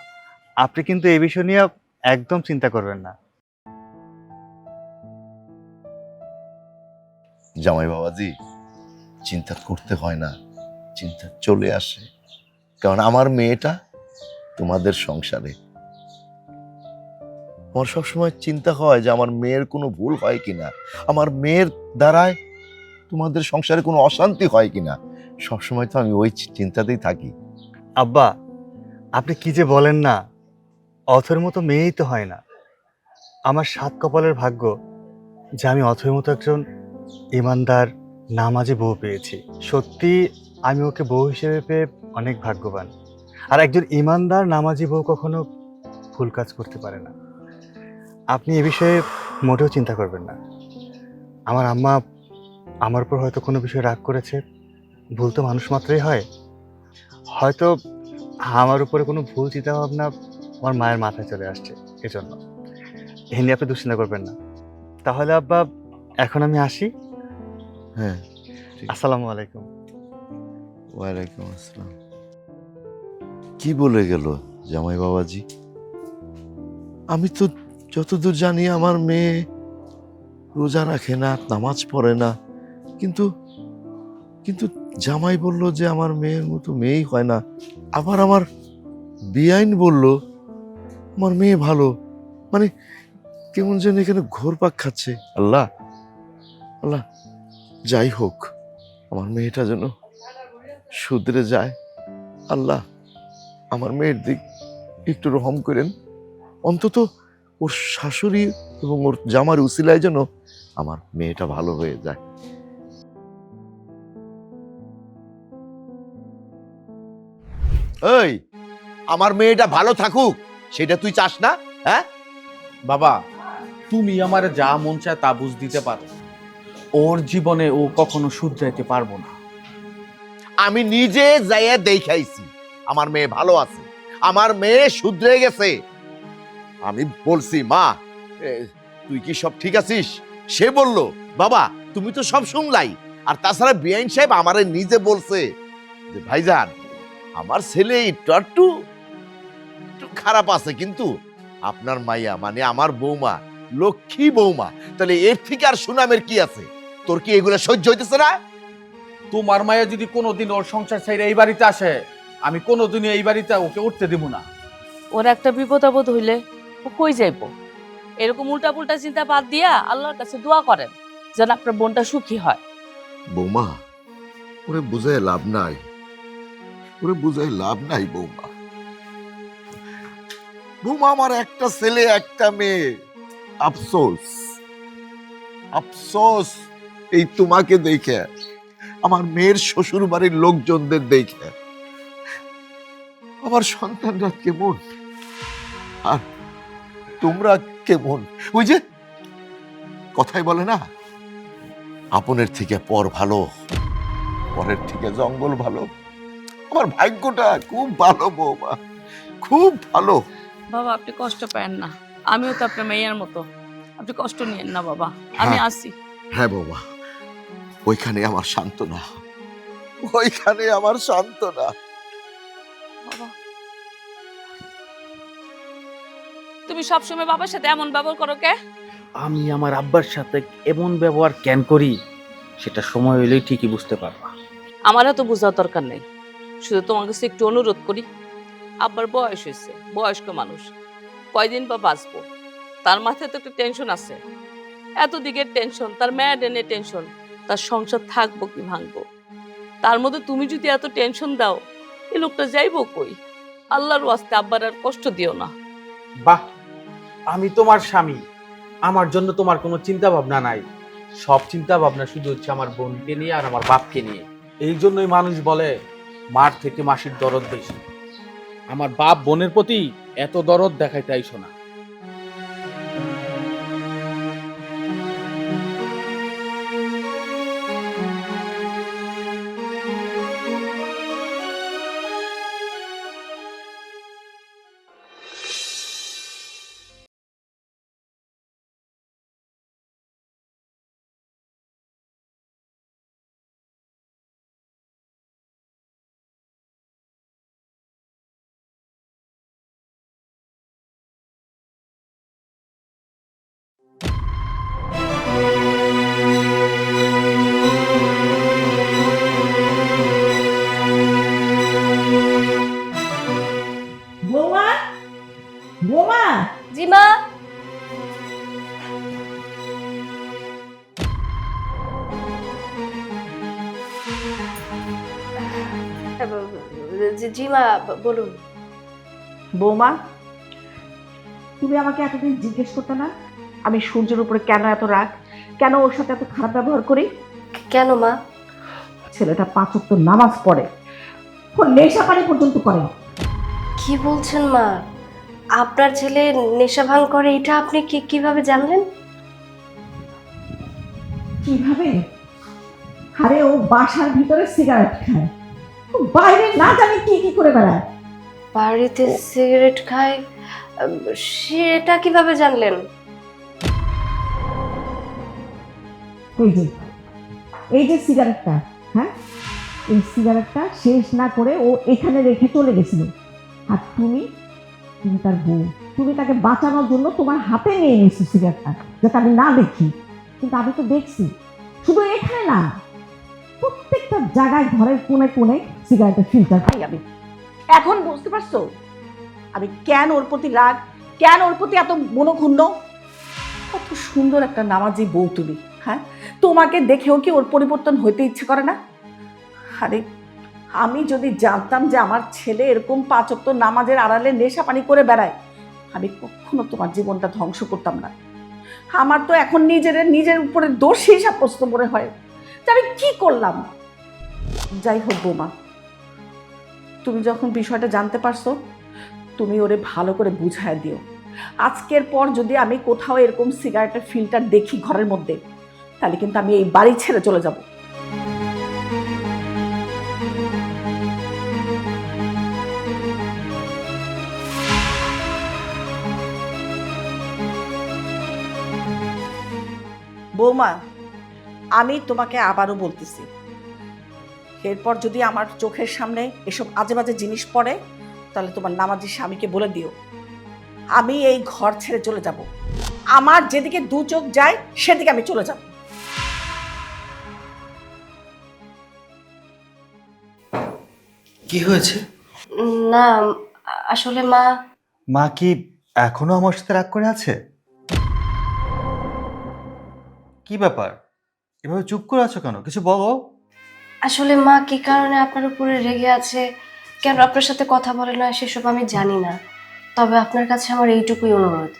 আপনি কিন্তু এই বিষয় নিয়ে একদম চিন্তা করবেন না। জামাই বাবাজি, চিন্তা করতে হয় না, চিন্তা চলে আসে, কারণ আমার মেয়েটা তোমাদের সংসারে। আমার সবসময় চিন্তা হয় যে আমার মেয়ের কোনো ভুল হয় কিনা, আমার মেয়ের দ্বারায় তোমাদের সংসারে কোনো অশান্তি হয় কিনা। সবসময় তো আমি ওই চিন্তাতেই থাকি। আব্বা, আপনি কি যে বলেন না, অথর মতো মেয়েই তো হয় না। আমার সাত কপালের ভাগ্য যে আমি অথর মতো একজন ইমানদার নামাজি বউ পেয়েছি। সত্যি আমি ওকে বউ হিসেবে পেয়ে অনেক ভাগ্যবান। আর একজন ইমানদার নামাজি বউ কখনো ভুল কাজ করতে পারে না। আপনি এ বিষয়ে মোটেও চিন্তা করবেন না। আমার আম্মা আমার উপর হয়তো কোনো বিষয়ে রাগ করেছে, ভুল তো মানুষ মাত্রই হয়। হয়তো আমার উপরে কোনো ভুল চিন্তা ভাবনা আমার মায়ের মাথায় চলে আসছে, এজন্য। এই নিয়ে আপনি দুশ্চিন্তা করবেন না। তাহলে আব্বা, এখন আমি আসি। হ্যাঁ, আসসালামু আলাইকুম। ওয়ালাইকুম আসসালাম। কি বলে গেল জামাই বাবাজি? আমি তো যতদূর জানি আমার মেয়ে রোজা রাখে না, নামাজ পড়ে না, কিন্তু কিন্তু জামাই বলল যে আমার মেয়ের মতো মেয়েই হয় না। আবার আমার বেআইন বলল আমার মেয়ে ভালো। মানে কেমন যেন এখানে ঘোরপাক খাচ্ছে। আল্লাহ, আল্লাহ, যাই হোক, আমার মেয়েটা যেন শুধরে যায়। আল্লাহ, আমার মেয়ের দিক একটু রহম করেন। অন্তত ওর শাশুড়ি এবং ওর জামার উসিলায় যেন আমার মেয়েটা ভালো হয়ে যায়। এই, আমার মেয়েটা ভালো থাকুক, সেটা তুই চাস না? হ্যাঁ বাবা, তুমি আমারে যা মন চায় তা বুঝ দিতে পারো, ওর জীবনে ও কখনো শুধরাইতে পারবো না। আমি নিজে যাইয়া দেখাইছি আমার মেয়ে ভালো আছে, আমার মেয়ে শুধরে গেছে। আমি বলছি মা, তুই কি সব ঠিক আছিস? সে বলল বাবা তুমি তো সব শুনলাই। আর তাছাড়া বিআইন সাহেব আমারে নিজে বলছে যে ভাইজান আমার ছেলে একটু একটু একটু খারাপ আছে, কিন্তু আপনার মাইয়া মানে আমার বৌমা লক্ষ্মী বৌমা। তাহলে এর থেকে আর সুনামের কি আছে? তোর কি এগুলো সহ্য হইতেছে না? তোমার মায়া যদি কোনোদিন ওর সংসার ছেড়ে এই বাড়িতে আসে, আমি কোনোদিনই এই বাড়িতে ওকে উঠতে দেব না। ওর একটা বিপদ আপদ হইলে ও কই যাইব? এরকম উল্টা পুল্টা চিন্তা বাদ দিয়া আল্লাহর কাছে দোয়া করেন যেন আপনার বোনটা সুখী হয়। বৌমা, ওরে বুঝায় লাভ নাই, ওরে বুঝায় লাভ নাই বৌমা। বৌমা আমার একটা ছেলে একটা মেয়ে। আফসোস, আফসোস এই তোমাকে দেখে, আমার মেয়ের শ্বশুর বাড়ির লোকজনদের দেখে। আমার সন্তানরা কেমন আর তোমরা কেমন? ওই যে কথাই বলে না, আপনের থেকে পর ভালো, পরের থেকে জঙ্গল ভালো। আমার ভাগ্যটা খুব ভালো বৌমা, খুব ভালো। বাবা, আপনি কষ্ট পায়েন না, আমিও তো আপনার মেয়ের মতো, আপনি কষ্ট নিয়েন না বাবা, আমি হ্যাঁ। আসি। হ্যাঁ বৌমা, ওইখানে আমার সান্ত্বনা, ওইখানে আমার সান্ত্বনা। বাবা, তুমি সবসময় বাবার সাথে এমন ব্যবহার করো কে? আমি আমার আব্বার সাথে এমন ব্যবহার কেন করি সেটা সময় হইলেই ঠিকই বুঝতে পারবা। আমারও তো বোঝার দরকার নেই, শুধু তোমার কাছে একটু অনুরোধ করি। আব্বার বয়স হয়েছে, বয়স্ক মানুষ, কয়দিন বা বাঁচবো, তার মাথায় তো একটা টেনশন আছে। এত দিকের টেনশন, তার মেয়ের টেনশন, তার সংসার থাকবো কি ভাঙবো। তার মধ্যে তুমি যদি এত টেনশন দাও, এই লোকটা যাইবো কই? আল্লাহর ওয়াস্তে আব্বার আর কষ্ট দিও না। বাহ, আমি তোমার স্বামী, আমার জন্য তোমার কোনো চিন্তা ভাবনা নাই। সব চিন্তা ভাবনা শুধু হচ্ছে আমার বোনকে নিয়ে আর আমার বাপকে নিয়ে। এই জন্যই মানুষ বলে মার থেকে মাসির দরদ বেশি। আমার বাপ বোনের প্রতি এত দরদ দেখাইতে আইসো না। জি জি মা, বলুন। বৌমা, তুমি আমাকে এতদিন জিজ্ঞেস করতে না আমি সূর্যের উপরে কেন এত রাগ, কেন ওর সাথে এত খারাপ ব্যবহার করি? কেন মা? ছেলেটা 5 ওয়াক্ত নামাজ পড়ে, ও নেশা পানি পর্যন্ত করে। কি বলছেন মা? আপনার ছেলে নেশা ভাঙ করে, এটা আপনি কিভাবে জানলেন? কিভাবে? আরে ও বাসার ভিতরে সিগারেট খায়, ও বাইরে না জানি কি কি করে বেড়ায়। বাড়িতে সিগারেট খায়? সেটা কিভাবে জানলেন? এই যে সিগারেটটা, হ্যাঁ, এই সিগারেটটা শেষ না করে ও এখানে রেখে চলে গেছিল। আর তুমি তুমি তার বউ, তুমি তাকে বাঁচানোর জন্য তোমার হাতে নিয়ে নিয়েছো সিগারেটটা, যাতে আমি না দেখি। কিন্তু আমি তো দেখছি, শুধু এখানে না, প্রত্যেকটা জায়গায় ঘরের কোণে কোণে সিগারেটের ফিল্টার পাই আমি। এখন বুঝতে পারছো আমি কেন ওর প্রতি রাগ, কেন ওর প্রতি এত মনোক্ষুণ্ণ? কত সুন্দর একটা নামাজি বউ তুমি, হ্যাঁ, তোমাকে দেখেও কি ওর পরিবর্তন হইতে ইচ্ছে করে না? আরে আমি যদি জানতাম যে আমার ছেলে এরকম 5 ওয়াক্ত নামাজের আড়ালে নেশা পানি করে বেড়ায়, আমি কখনো তোমার জীবনটা ধ্বংস করতাম না। আমার তো এখন নিজের উপরে দোষী সাব্যস্ত মনে হয় যে আমি কি করলাম। যাই হোক বৌমা, তুমি যখন বিষয়টা জানতে পারছো, তুমি ওরে ভালো করে বুঝায় দিও। আজকের পর যদি আমি কোথাও এরকম সিগারেটের ফিল্টার দেখি ঘরের মধ্যে, তাহলে কিন্তু আমি এই বাড়ি ছেড়ে চলে যাব। বৌমা, আমি তোমাকে আবারও বলতেছি, এরপর যদি আমার চোখের সামনে এসব আজে বাজে জিনিস পড়ে, তাহলে তোমার নামাজি স্বামীকে বলে দিও আমি এই ঘর ছেড়ে চলে যাব। আমার যেদিকে 2 চোখ যায় সেদিকে আমি চলে যাব। কি হয়েছে? না, আসলে মা, মা কি এখনো আমার সাথে রাগ করে আছে? কি ব্যাপার, এভাবে চুপ করে আছো কেন? কিছু বলো। আসলে মা কি কারণে আপনার উপরে রেগে আছে, কেন আপনার সাথে কথা বলে না, সেসব আমি জানি না। তবে আপনার কাছে আমার এইটুকুই অনুরোধ,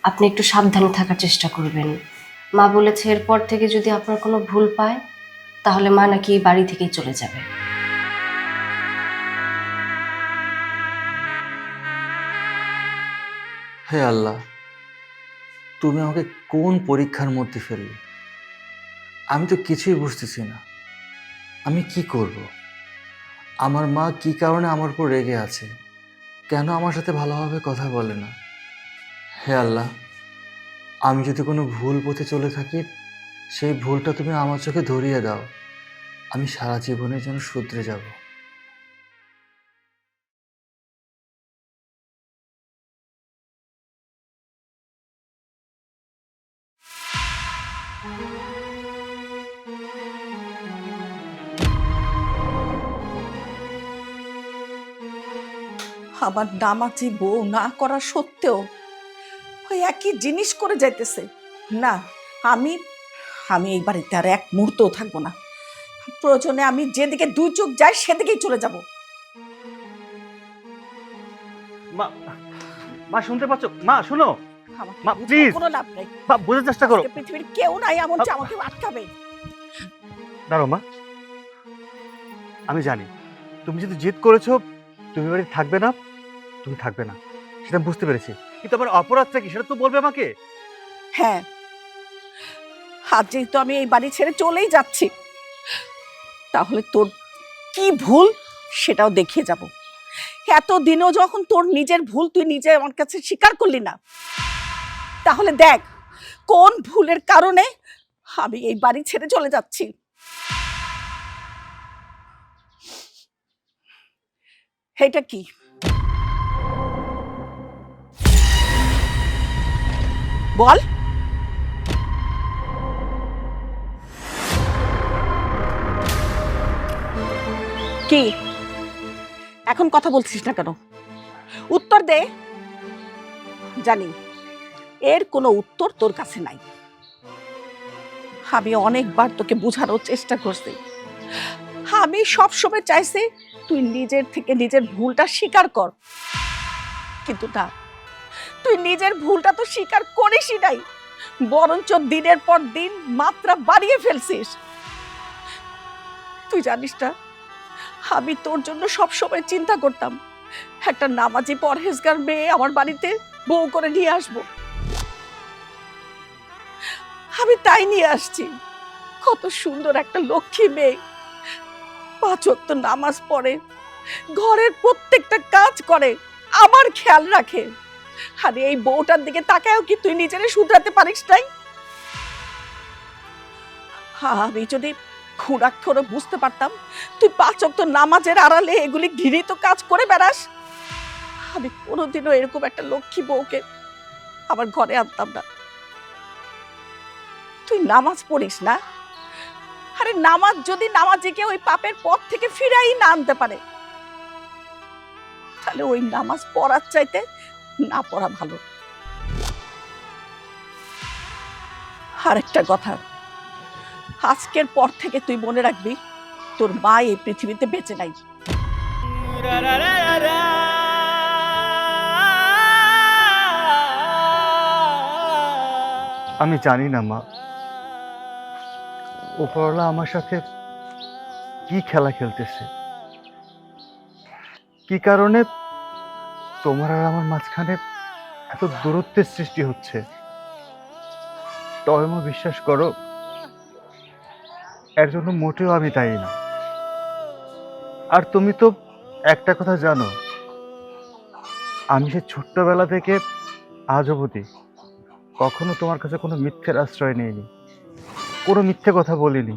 আপনি একটু সাবধানে থাকার চেষ্টা করবেন। মা বলেছে এরপর থেকে যদি আপনার কোনো ভুল পায়, তাহলে মা নাকি এই বাড়ি থেকেই চলে যাবে। হে আল্লাহ, তুমি আমাকে কোন পরীক্ষার মধ্যে ফেললে? আমি তো কিছুই বুঝতেছি না। আমি কি করব? আমার মা কি কারণে আমার উপর রেগে আছে? কেন আমার সাথে ভালোভাবে কথা বলে না? হে আল্লাহ, আমি যদি কোনো ভুল পথে চলে থাকি, সেই ভুলটা তুমি আমার চোখে ধরিয়ে দাও। আমি সারা জীবনের জন্য শুধরে যাব। আমার নামাজি বউ না করা সত্ত্বেও ওই একই জিনিস করে যাইতেছে। না, আমি আমি এই বাড়িতে আর এক মুহূর্তও থাকবো না। প্রয়োজনে আমি যেদিকে 2 চোখ যাই সেদিকেই চলে যাব। মা, মা শুনতে পাচ্ছ? মা শুনো, আমাকে মা, বুঝার please। কোনো লাভ নাই। মা বোঝার চেষ্টা করো। আজকে পৃথিবীর কেউ নাই এমন যে আমাকে আটকাবে। দাঁড়ো মা, আমি জানি তুমি যদি জিদ করেছো তুমি বাড়ি থাকবে না, তুমি থাকবে না, সেটা আমি বুঝতে পেরেছি। কিন্তু আমার অপরাধটা কি সেটা তো বলবে আমাকে। হ্যাঁ, আজ যেহেতু আমি এই বাড়ি ছেড়ে চলেই যাচ্ছি, তাহলে তোর কি ভুল সেটাও দেখিয়ে যাব। এতদিনও যখন তোর নিজের ভুল তুই নিজে আমার কাছে স্বীকার করলি না, তাহলে দেখ কোন ভুলের কারণে আমি এই বাড়ি ছেড়ে চলে যাচ্ছি। এটা কি? বল। কি এখন কথা বলছিস না কেন? উত্তর দে। জানি এর কোনো উত্তর তোর কাছে নাই। আমি অনেকবার তোকে বোঝানোর চেষ্টা করছি, আমি সবসময় চাইছি তুই নিজের থেকে নিজের ভুলটা স্বীকার কর। কিন্তু না, তুই নিজের ভুলটা তো স্বীকার করিসই নাই, বরঞ্চ দিনের পর দিন মাত্রা বাড়িয়ে ফেলছিস। তুই জানিস না, আমি তোর জন্য সবসময় চিন্তা করতাম একটা নামাজি পরহেজগার মেয়ে আমার বাড়িতে বউ করে নিয়ে আসবো। আমি তাই নিয়ে আসছি। কত সুন্দর একটা লক্ষ্মী মেয়ে, 5 ওয়াক্ত নামাজ পড়ে, ঘরের প্রত্যেকটা কাজ করে, আমার খেয়াল রাখে। আরে এই বউটার দিকে তাকায়ও কি তুই নিজেরে শুধরাতে পারিস নাই? আমি যদি ক্ষুরাক্ষরে বুঝতে পারতাম তুই 5 ওয়াক্ত নামাজের আড়ালে এগুলি ঘৃণিত কাজ করে বেড়াস, আমি কোনোদিনও এরকম একটা লক্ষ্মী বউকে আমার ঘরে আনতাম না। তুই নামাজ পড়িস না? আরে নামাজ যদি নামাজিকে ওই পাপের পথ থেকে ফিরাই না আনতে পারে, তাহলে ওই নামাজ পড়ার চাইতে না পড়া ভালো। আরেকটা কথা, আজকের পর থেকে তুই মনে রাখবি তোর মা এই পৃথিবীতে বেঁচে নাই। আমি জানি না মা, উপরওয়ালা আমার সাথে কি খেলা খেলতেছে, কি কারণে তোমার আর আমার মাঝখানে এত দূরত্বের সৃষ্টি হচ্ছে। তবে মা বিশ্বাস করো, এর জন্য মোটেও আমি দায়ী না। আর তুমি তো একটা কথা জানো, আমি সে ছোট্টবেলা থেকে আজ অবধি কখনো তোমার কাছে কোনো মিথ্যের আশ্রয় নেইনি, কোনো মিথ্যে কথা বলিনি,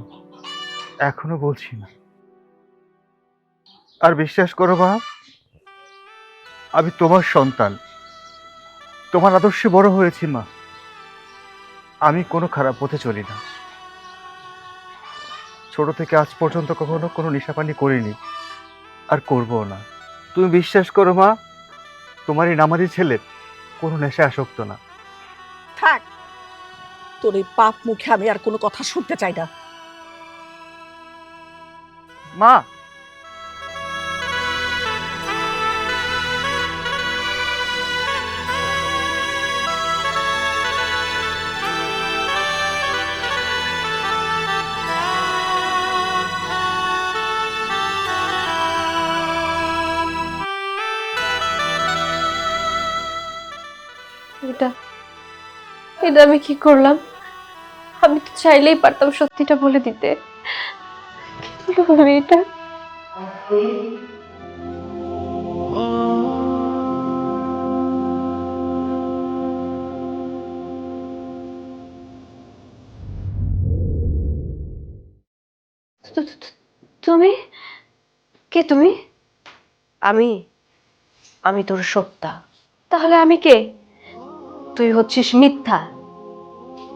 এখনো বলছি না। আর বিশ্বাস করো মা, আমি তোমার সন্তান, তোমার আদর্শে বড় হয়েছি মা। আমি কোনো খারাপ পথে চলি না, ছোট থেকে আজ পর্যন্ত কখনো কোনো নেশাপানি করিনি, আর করবো না। তুমি বিশ্বাস করো মা, তোমার এই নামাজি ছেলে কোনো নেশায় আসক্ত না। থাক, তোর এই পাপ মুখে আমি আর কোনো কথা শুনতে চাই না। মা, এটা এটা আমি কি করলাম? আমি তো চাইলেই পারতাম সত্যিটা বলে দিতে, কিন্তু আমি এটা তুমি কে? তুমি? আমি আমি তোর সত্তা। তাহলে আমি কে? তুই হচ্ছিস মিথ্যা।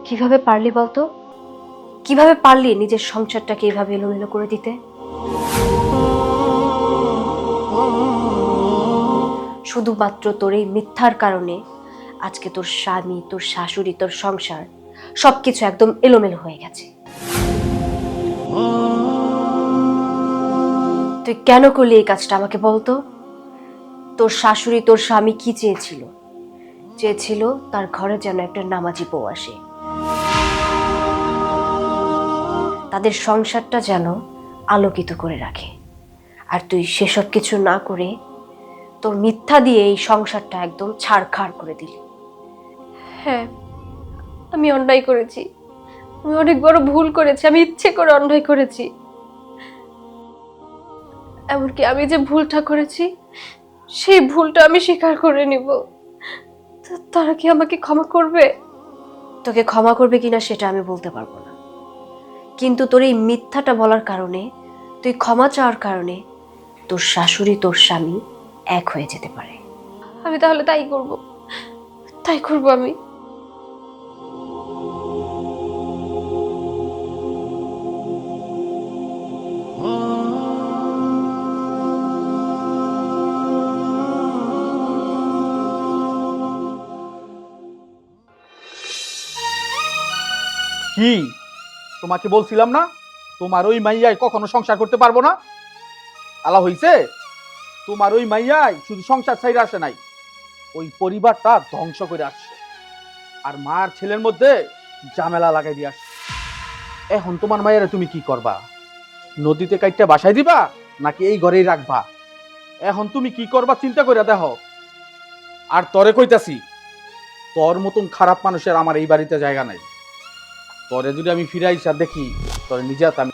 কিভাবে পারলি বলতো? কিভাবে পারলি নিজের সংসারটাকে এভাবে এলোমেলো করে দিতে? শুধুমাত্র তোর এই মিথ্যার কারণে আজকে তোর স্বামী, তোর শাশুড়ি, তোর সংসার সবকিছু একদম এলোমেলো হয়ে গেছে। তুই কেন করলি এই কাজটা আমাকে বলতো? তোর শাশুড়ি, তোর স্বামী কি চেয়েছিল? চেয়েছিল তার ঘরে যেন একটা নামাজি বউ আসে, তাদের সংসারটা যেন আলোকিত করে রাখে। আর তুই সেসব কিছু না করে তোর মিথ্যা দিয়ে এই সংসারটা একদম ছাড়খাড় করে দিলি। হ্যাঁ, আমি অন্যায় করেছি, আমি অনেক বড় ভুল করেছি, আমি ইচ্ছে করে অন্যায় করেছি। এমনকি আমি যে ভুলটা করেছি সেই ভুলটা আমি স্বীকার করে নিব। তারা কি আমাকে ক্ষমা করবে? তোকে ক্ষমা করবে কিনা সেটা আমি বলতে পারবো না, কিন্তু তোর এই মিথ্যাটা বলার কারণে, তুই ক্ষমা চাওয়ার কারণে তোর শাশুড়ি, তোর স্বামী এক হয়ে যেতে পারে। আমি তাহলে তাই করব, তাই করব আমি। কি তোমাকে বলছিলাম না তোমার ওই মাইয়ায় কখনো সংসার করতে পারবো না? আলা হইছে তোমার ওই মাইয়াই শুধু সংসার ছাইরে আসে নাই, ওই পরিবারটা ধ্বংস করে আসছে, আর মার ছেলের মধ্যে ঝামেলা লাগাই দিয়ে আসছে। এখন তোমার মায়েরা তুমি কি করবা? নদীতে কাইটটা বাসায় দিবা নাকি এই ঘরেই রাখবা? এখন তুমি কি করবা চিন্তা করে দেখো। আর তরে কইতাছি, তোর মতন খারাপ মানুষের আমার এই বাড়িতে জায়গা নাই। তরে যদি আমি ফিরে আইসা দেখি, তরে নিজে হাতে আমি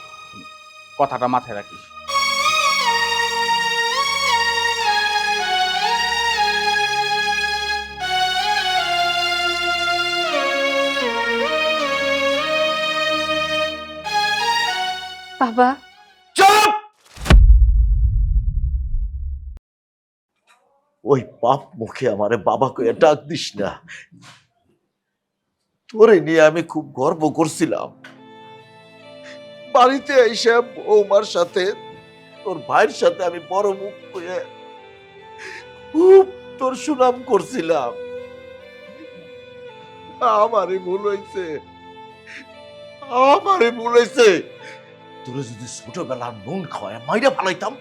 কথাটা মাথায় রাখিস। বাবা, চুপ! ওই পাপ মুখে আমারে বাবা কইয়া ডাক দিস না। তোরে নিয়ে আমি খুব গর্ব করছিলাম। বাড়িতে এসে বৌমার সাথে তোর ভাইয়ের সাথে আমি বড় মুখ করে খুব তোর সুনাম করছিলাম। আমারে ভুল হয়েছে, আমারে ভুল হয়েছে। তোরে যদি ছোটবেলার নুন খাওয়ায় মাইরা ফালাইতাম,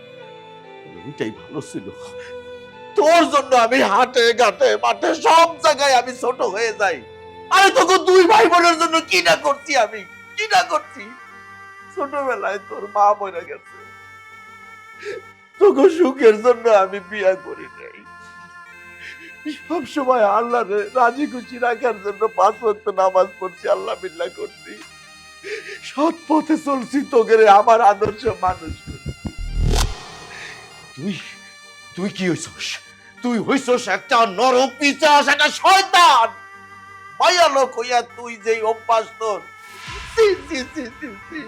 ওইটাই ভালো ছিল। তোর জন্য আমি হাটে ঘাটে মাঠে সব জায়গায় আমি ছোট হয়ে যাই। আরে তোকে দুই ভাই বোনের জন্য কি না করছি, আমি কি না করছি। ছোটবেলায় তোর মা মরে গেছে, তোকে সুখের জন্য আমি বিয়ে করি নাই। সবসময় আল্লাহরে রাজি খুশি রাখার জন্য 5 ওয়াক্ত নামাজ পড়ছি, আল্লাহ বিল্লাহ করছি, সৎ পথে চলছি, তোকে আমার আদর্শ মানুষ করছি। তুই তুই কি হইছস? তুই হইছস একটা নরপিশাচ, একটা শয়তান। মায়া লোক হইয়া তুই যেই অভ্যাস তোর, ছি, ছি, ছি, ছি, ছি।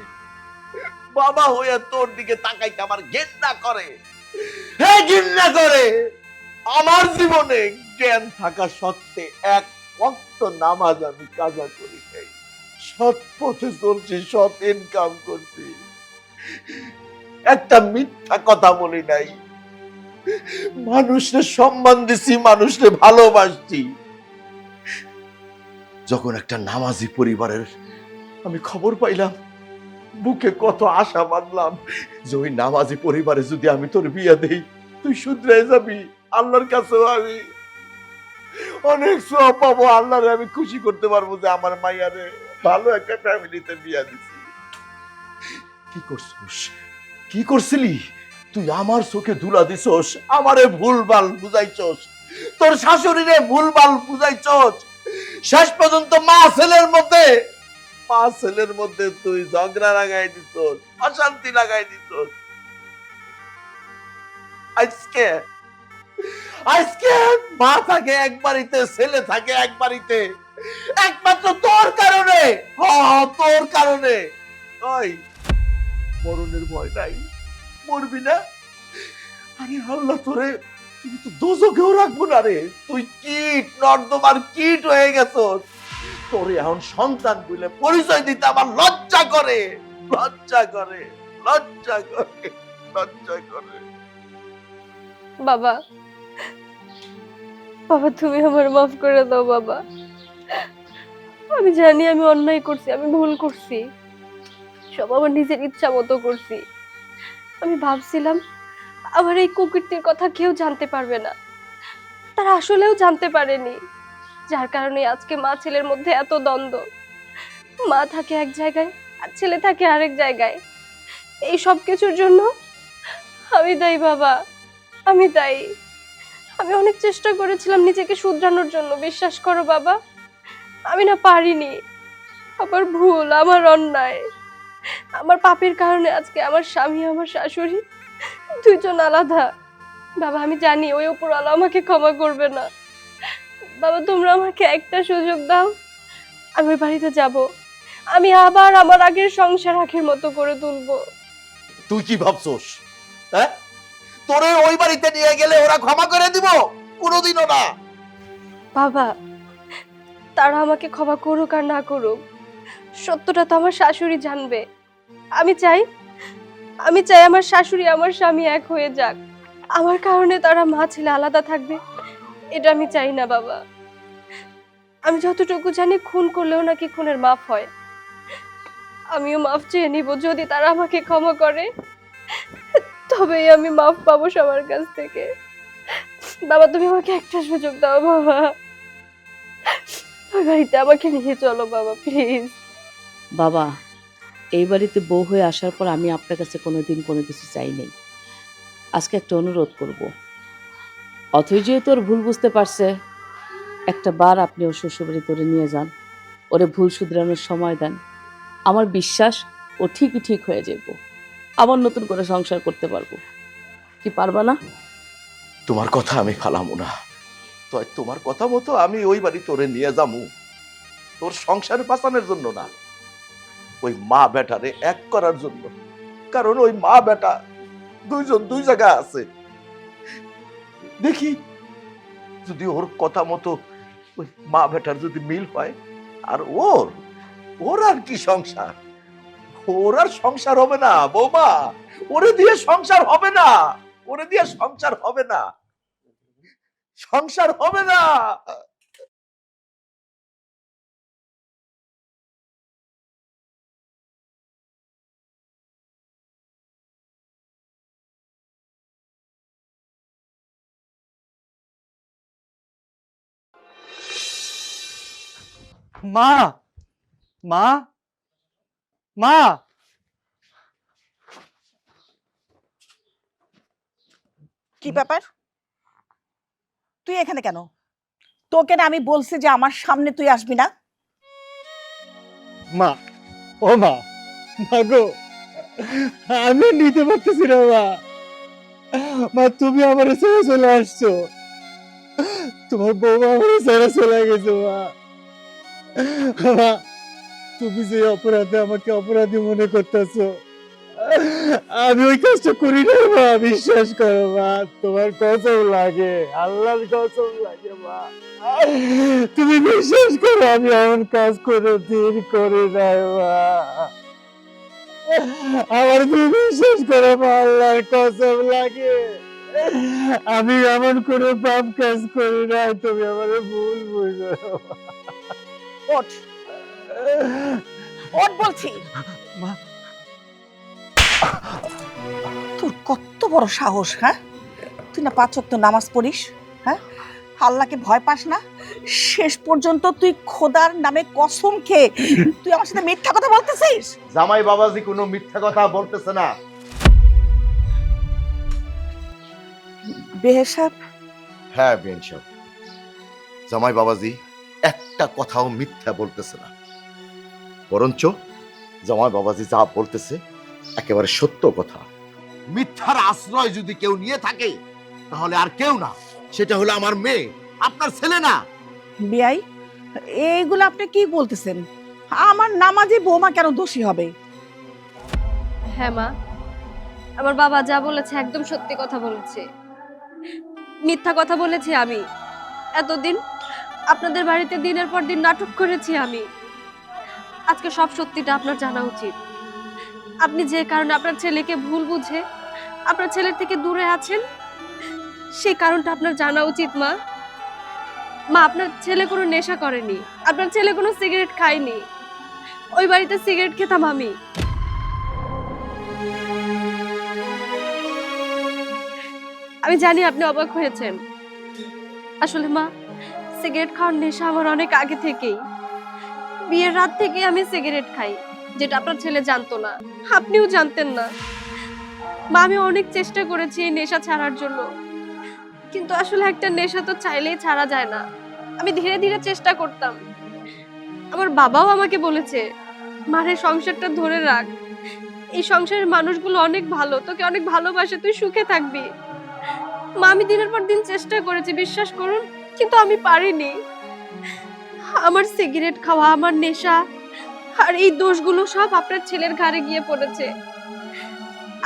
বাবা হইয়া তোর দিকে তাকাইতে আমার ঘৃণা করে, হে ঘৃণা করে। আমার জীবনে জ্ঞান থাকা সত্ত্বে 1 ওয়াক্ত নামাজ আমি কাজা করি নাই। সৎ পথে চলছি, সৎ ইনকাম করছি, একটা মিথ্যা কথা বলি নাই। মানুষকে সম্মান দিছি, মানুষকে ভালোবাসছি। যখন একটা নামাজি পরিবারের আমি খবর পাইলাম, বুকে কত আশা বাঁধলাম যে ওই নামাজি পরিবারে যদি আমি তোর বিয়ে দেই, তুই শুধরে যাবি। আল্লাহর কাছেও আমি অনেক সওয়াব পাবো, আল্লাহরে আমি খুশি করতে পারবো যে আমার মাইয়ারে ভালো একটা ফ্যামিলিতে বিয়ে দিছি। কি করছিস? কি করছিলি তুই? আমার চোখে ধুলা দিছস, আমারে ভুলভাল বুঝাইছস, তোর শাশুড়িরে ভুলভাল বুঝাইছস। শেষ পর্যন্ত মা ছেলের মধ্যে তুই ঝগড়া লাগাই দিছস, অশান্তি লাগাই দিছস। আজকে আজকে মা থাকে এক বাড়িতে, ছেলে থাকে এক বাড়িতে, একমাত্র তোর কারণে। তোর কারণে। ওই মরণের ভয় নাই? মরবি না? আরে আল্লাহ তোরে তুমি তো দোজখেও রাখবো না রে। তুই কীট, নর্দমার কীট হয়ে গেছস। তোরে এখন সন্তান বলে পরিচয় দিতে আমার লজ্জা করে, লজ্জা করে, লজ্জা করে, লজ্জা করে। বাবা, বাবা তুমি আমার মাফ করে দাও বাবা। আমি জানি আমি অন্যায় করছি, আমি ভুল করছি, সব আমার নিজের ইচ্ছা মতো করছি। আমি ভাবছিলাম আমার এই কুকীর্তির কথা কেউ জানতে পারবে না, তারা আসলেও জানতে পারেনি, যার কারণে আজকে মা ছেলের মধ্যে এত দ্বন্দ্ব। মা থাকে এক জায়গায় আর ছেলে থাকে আরেক জায়গায়। এই সব কিছুর জন্য আমি দায়ী বাবা, আমি দায়ী। আমি অনেক চেষ্টা করেছিলাম নিজেকে শুধরানোর জন্য, বিশ্বাস করো বাবা, আমি না পারিনি। আমার ভুল, আমার অন্যায়, আমার পাপের কারণে আজকে আমার স্বামী আমার শাশুড়ি দুইজন আলাদা। বাবা আমি জানি ওই উপরওয়ালা আমাকে ক্ষমা করবে না। বাবা তোমরা আমাকে একটা সুযোগ দাও, আমি ওই বাড়িতে যাব, আমি আবার আমার আগের সংসার আগের মতো করে তুলবো। তুই কি ভাবছস? হ্যাঁ, তোরে ওই বাড়িতে নিয়ে গেলে ওরা ক্ষমা করে দিব? কোনোদিনও না। বাবা তারা আমাকে ক্ষমা করুক আর না করুক, সত্যটা তো আমার শাশুড়ি জানবে। আমি চাই আমার শাশুড়ি আমার স্বামী এক হয়ে যাক। আমার কারণে তারা মা ছেলে আলাদা থাকবে এটা আমি চাই না বাবা। আমি যতটুকু জানি খুন করলেও নাকি খুনের মাফ হয়। আমিও মাফ চেয়ে নিব, যদি তারা আমাকে ক্ষমা করে তবেই আমি মাফ পাবো সবার কাছ থেকে। বাবা তুমি আমাকে একটা সুযোগ দাও বাবা, ওই বাড়িতে আমাকে নিয়ে চলো বাবা প্লিজ। বাবা, এই বাড়িতে বউ হয়ে আসার পর আমি আপনার কাছে কোনোদিন কোনো কিছু চাই নাই। আজকে একটা অনুরোধ করব। অথই যেহেতু ওর ভুল বুঝতে পারছে, একটা বার আপনি ওর শ্বশুরবাড়ি তোরে নিয়ে যান, ওরে ভুল শুধরানোর সময় দেন। আমার বিশ্বাস ও ঠিকই ঠিক হয়ে যাব, আবার নতুন করে সংসার করতে পারবো। কি পারবা না? তোমার কথা আমি ফালামু না, তো তোমার কথা মতো আমি ওই বাড়ি তোরে নিয়ে যামু, তোর সংসার বাঁচানোর জন্য না, ওই মা বেটারে এক করার জন্য। কারণ ওই মা বেটা দুইজন দুই জায়গায় আছে। দেখি যদি ওর কথা মতো ওই মা বেটার যদি মিল হয়, আর ওর ওর আর কি সংসার, ওর আর সংসার হবে না বৌমা, ওরে দিয়ে সংসার হবে না, ওরে দিয়ে সংসার হবে না, সংসার হবে না। মা, মা, মা। কি ব্যাপার? তুই এখানে কেন? তোকে না আমি বলছি যে আমার সামনে তুই আসবি না? মা, ও মা, মা গো, আমি নিতে পারতেছি না মা। মা তুমি আমার ছেড়ে চলে আসছো, তোমার বৌমা আমার ছেড়ে চলে গেছে মা। মা, তুমি যে অপরাধে আমাকে অপরাধী মনে করতেছো, আমি ওই কাজটা করি না মা, বিশ্বাস করো মা, তোমার কসম লাগে, আল্লাহর কসম লাগে মা, তুমি বিশ্বাস করো আমি এমন কাজ কোনোদিন করি নাই মা। আমার তুমি বিশ্বাস করো মা, আল্লাহর কসম লাগে, আমি এমন কোনো পাপ কাজ করি নাই, তুমি আমার ভুল বুঝো। ওঠ, ওঠ বলছি। মা, তোর কত বড় সাহস, হ্যাঁ? তুই না 5 ওয়াক্ত নামাজ পড়িস, হ্যাঁ? আল্লাহকে ভয় পাস না? শেষ পর্যন্ত তুই খোদার নামে কসম খেয়ে তুই আমার সাথে মিথ্যা কথা বলতেছিস। জামাই বাবাজি কোনো মিথ্যা কথা বলতেছে না। বেহের সাহেব, হ্যাঁ বেন সাহেব, জামাই বাবাজি একটা কথাও মিথ্যা বলতেছে না, বরঞ্চ জামাই বাবাজি যা বলতেছে একেবারে সত্য কথা। মিথ্যার আশ্রয় যদি কেউ নিয়ে থাকে তাহলে আর কেউ না, সেটা হলো আমার মেয়ে, আপনার ছেলে না। বিয়াই, এইগুলো আপনি কি বলতেছেন? আমার নামাজি বৌমা কেন দোষী হবে? হ্যাঁ মা, আমার বাবা যা বলেছে একদম সত্যি কথা বলেছে, মিথ্যা কথা বলেছি আমি। এতদিন আপনাদের বাড়িতে দিনের পর দিন নাটক করেছি আমি। আজকে সব সত্যিটা আপনার জানা উচিত। আপনি যে কারণে আপনার ছেলেকে ভুল বুঝে আপনার ছেলের থেকে দূরে আছেন, সেই কারণটা আপনার জানা উচিত মা। মা, আপনার ছেলে কোনো নেশা করেনি, আপনার ছেলে কোনো সিগারেট খায়নি। ওই বাড়িতে সিগারেট খেতাম আমি। আমি জানি আপনি অবাক হয়েছেন। আসলে মা, সিগারেট খাওয়ার নেশা আমার অনেক আগে থেকেই। বিয়ের রাত থেকে আমি সিগারেট খাই, যেটা আপনার ছেলে জানতো না, আপনিও জানতেন না। মা, আমি অনেক চেষ্টা করেছি এই নেশা ছাড়ার জন্য, কিন্তু আসলে একটা নেশা তো চাইলেই ছাড়া যায় না। আমি ধীরে ধীরে চেষ্টা করতাম। আমার বাবাও আমাকে বলেছে, মারে সংসারটা ধরে রাখ, এই সংসারের মানুষগুলো অনেক ভালো, তোকে অনেক ভালোবাসে, তুই সুখে থাকবি। মা, আমি দিনের পর দিন চেষ্টা করেছি, বিশ্বাস করুন, কিন্তু আমি পারিনি। আমার সিগারেট খাওয়া, আমার নেশা আর এই দোষগুলো সব আপনার ছেলের ঘাড়ে গিয়ে পড়েছে।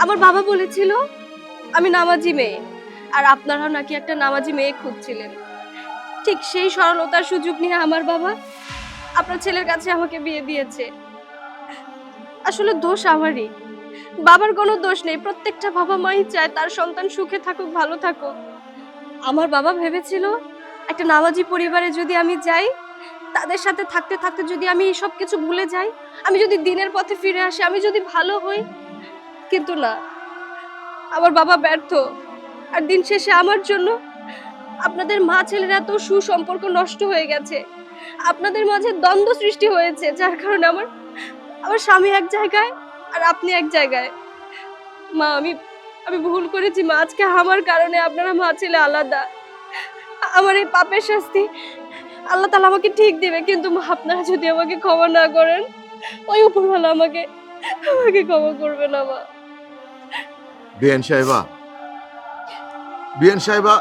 আমার বাবা বলেছিল আমি নামাজি মেয়ে, আর আপনারাও নাকি একটা নামাজি মেয়ে খুঁজছিলেন। ঠিক সেই সরলতার সুযোগ নিয়ে আমার বাবা আপনার ছেলের কাছে আমাকে বিয়ে দিয়েছে। আসলে দোষ আমারই, বাবার কোনো দোষ নেই। প্রত্যেকটা বাবা মাই চায় তার সন্তান সুখে থাকুক, ভালো থাকুক। আমার বাবা ভেবেছিল একটা নামাজি পরিবারে যদি আমি যাই, তাদের সাথে থাকতে থাকতে যদি আমি সব কিছু ভুলে যাই, আমি যদি দিনের পথে ফিরে আসি, আমি যদি ভালো হই। কিন্তু না, আমার বাবা ব্যর্থ, আর দিন শেষে আমার জন্য আপনাদের মা ছেলের এত সুসম্পর্ক নষ্ট হয়ে গেছে। আপনাদের মাঝে দ্বন্দ্ব সৃষ্টি হয়েছে, যার কারণে আমার আমার স্বামী এক জায়গায় আর আপনি এক জায়গায়। মা, আমি আমি ভুল করেছি মা। আজকে আমার কারণে আপনারা মা ছেলে আলাদা। আমার এই পাপের শাস্তি আল্লাহ তাআলা আমাকে ঠিক দিবে, কিন্তু মা আপনারা যদি আমাকে ক্ষমা না করেন, ওই উপরওয়ালা আমাকে আমাকে ক্ষমা করবে না মা। বিএন সাহেবা, বিএন সাহেবা,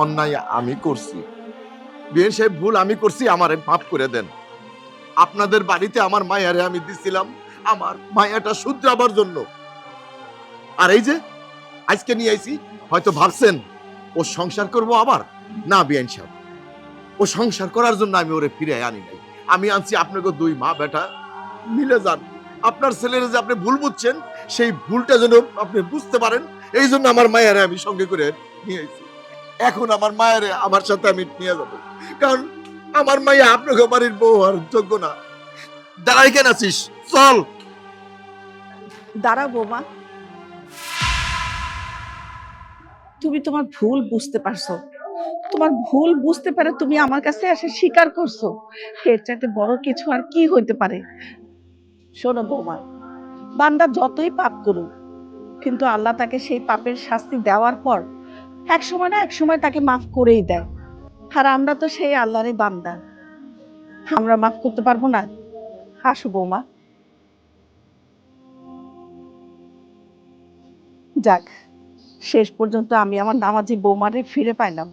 অন্যায় আমি করছি। বিএন সাহেব, ভুল আমি করছি, আমারে মাফ করে দেন। আপনাদের বাড়িতে আমার মায়ারে আমি দিছিলাম আমার মায়াটা শুধরাবার জন্য। আর এই যে আজকে নিয়ে আইছি, হয়তো ভাবছেন ও সংসার করব আবার। না বিএন সাহেব, ও সংসার করার জন্য আমি ওরে ফিরে আনি নাই। আমি আনছি আপনাকে দুই মা বেটা মিলে যান। আপনার ছেলের যে আপনি ভুল বুঝছেন, সেই ভুলটা যেন আপনি বুঝতে পারেন, এই জন্য আমার মায়েরে আমি সঙ্গে করে নিয়ে এসেছি। এখন আমার মায়েরে আমার সাথে আমি নিয়ে যাব, কারণ আমার মাইয়া আপনাকে বাড়ির বউ আর যোগ্য না। দাঁড়াই কেন আছিস, চল। দাঁড়া বৌমা, তুমি তোমার ভুল বুঝতে পারছো। তোমার ভুল বুঝতে পারে তুমি আমার কাছে এসে স্বীকার করছো, এর চাইতে বড় কিছু আর কি হইতে পারে। শোনো বৌমা, বান্দা যতই পাপ করুক, কিন্তু আল্লাহ তাকে সেই পাপের শাস্তি দেওয়ার পর এক সময় না এক সময় তাকে মাফ করেই দেয়। আর আমরা তো সেই আল্লাহরই বান্দা, আমরা মাফ করতে পারবো না? হাসো বৌমা। যাক, শেষ পর্যন্ত আমি আমার নামাজি বৌমারে ফিরে পাইলাম।